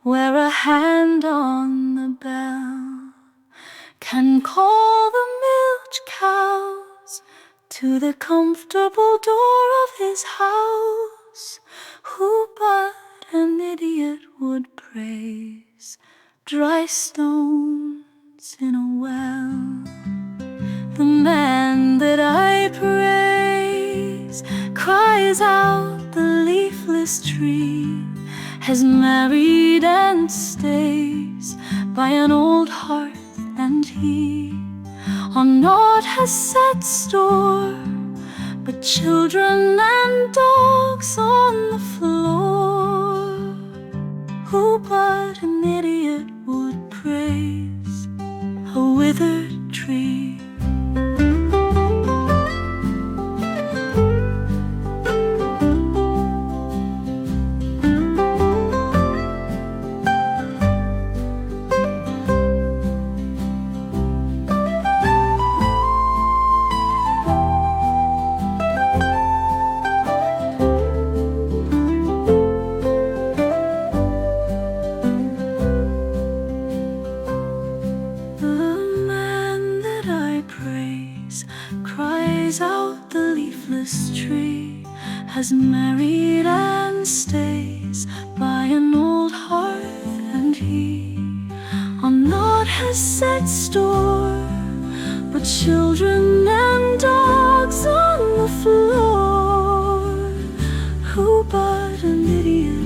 where a hand on the bell can call the milch cows to the comfortable door of his house. Who but an idiot would praise dry stones in a well? The man that I praise cries out the leafless tree, has married and stays by an old hearth, and he on naught has set store but children and dogs on the floor. Who but an idiot would praise a withered tree? Cries out the leafless tree, has married and stays by an old hearth, and he on naught has set store but children and dogs on the floor. Who but an idiot